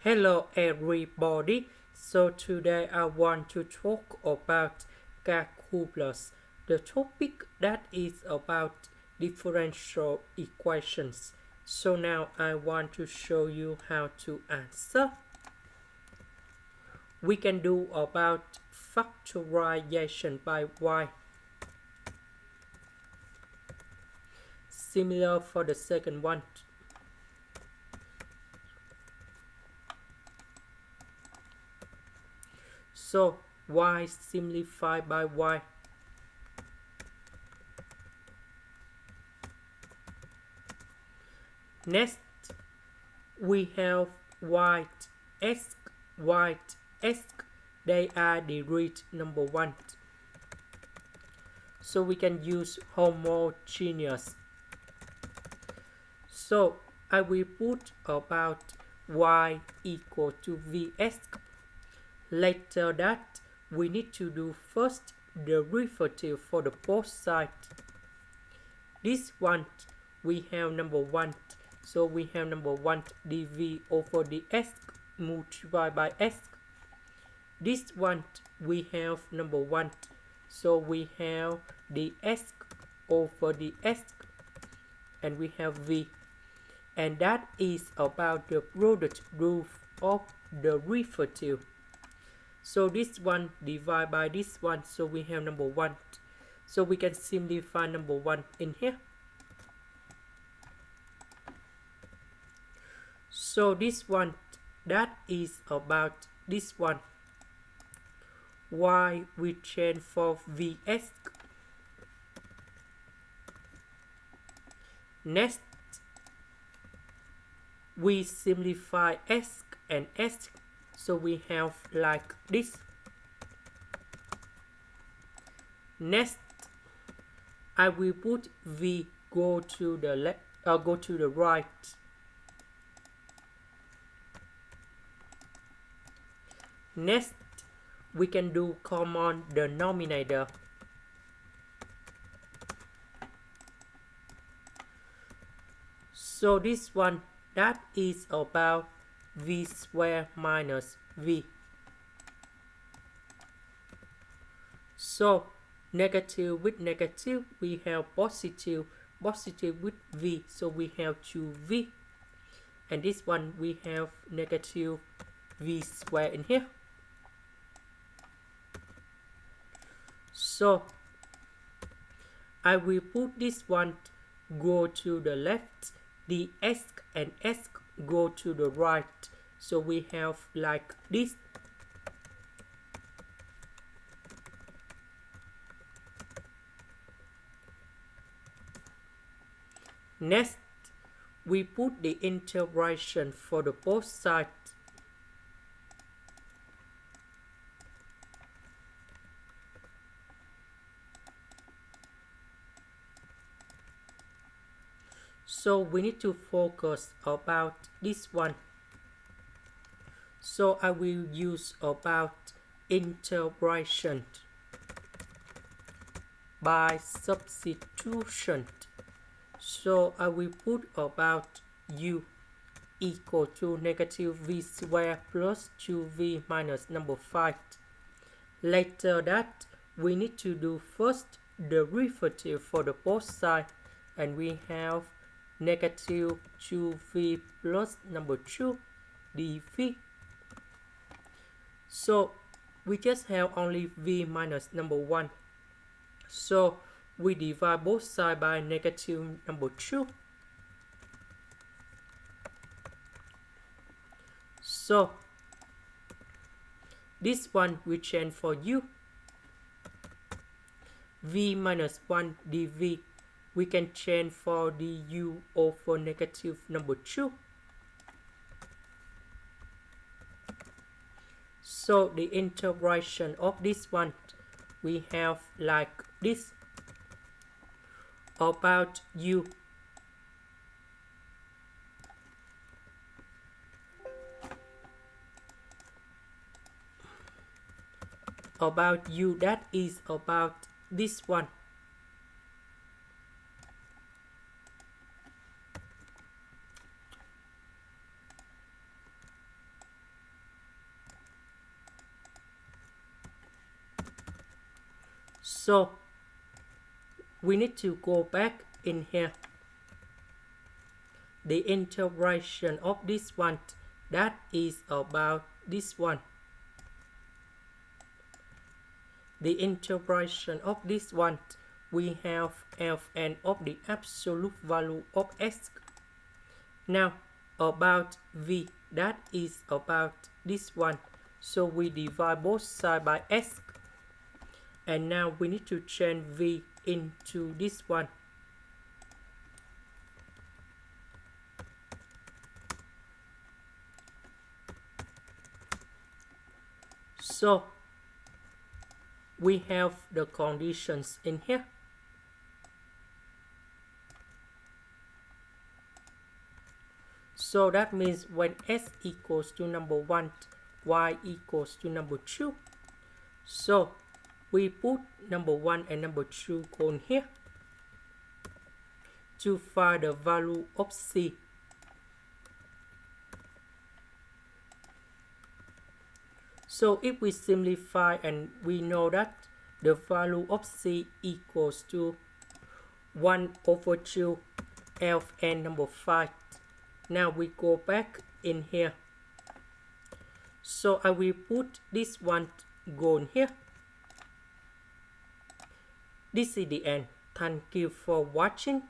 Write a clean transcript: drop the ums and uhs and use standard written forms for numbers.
Hello everybody. So today I want to talk about calculus. The topic that is about differential equations. So now I want to show you how to answer. We can do about factorization by y. Similar for the second one. So y simplified by y. Next, we have white s. They are the root number 1. So we can use homogeneous. So I will put about y equal to vs. Later that, we need to do first the derivative for the both sides. This one, we have number 1. So we have number 1 dv over ds multiplied by s. This one, we have number 1. So we have ds over ds. And we have v. And that is about the product rule of the derivative. So this one divided by this one, so we have number 1. So we can simplify number 1 in here. So this one, that is about this one. Y we change for vs. Next, we simplify s and s. So we have like this. Next, I will put v go to the left, go to the right. Next, we can do common denominator. So this one, that is about v squared minus v. So negative with negative, we have positive with v, so we have 2v. And this one, we have negative v squared in here. So I will put this one go to the left, the s and s go to the right. So we have like this. Next, we put the integration for the both sides. So we need to focus about this one. So I will use about integration by substitution. So I will put about u equal to negative v squared plus 2v minus number 5. Later that, we need to do first the derivative for the both sides, and we have negative 2v plus number 2 dv. So we just have only v minus number 1. So we divide both sides by negative number 2. So this one we change for u. v minus 1 dv, we can change for du over negative number 2. So the integration of this one, we have like this. About u, that is about this one. So we need to go back in here. The integration of this one, that is about this one. The integration of this one, we have Fn of the absolute value of s. Now about v, that is about this one. So we divide both sides by s. And now we need to change v into this one. So we have the conditions in here. So that means when s equals to number 1, y equals to number 2. So we put number 1 and number 2 on here to find the value of c. So if we simplify, and we know that the value of c equals to 1/2 Fn number 5. Now we go back in here. So I will put this one gone here. This is the end. Thank you for watching.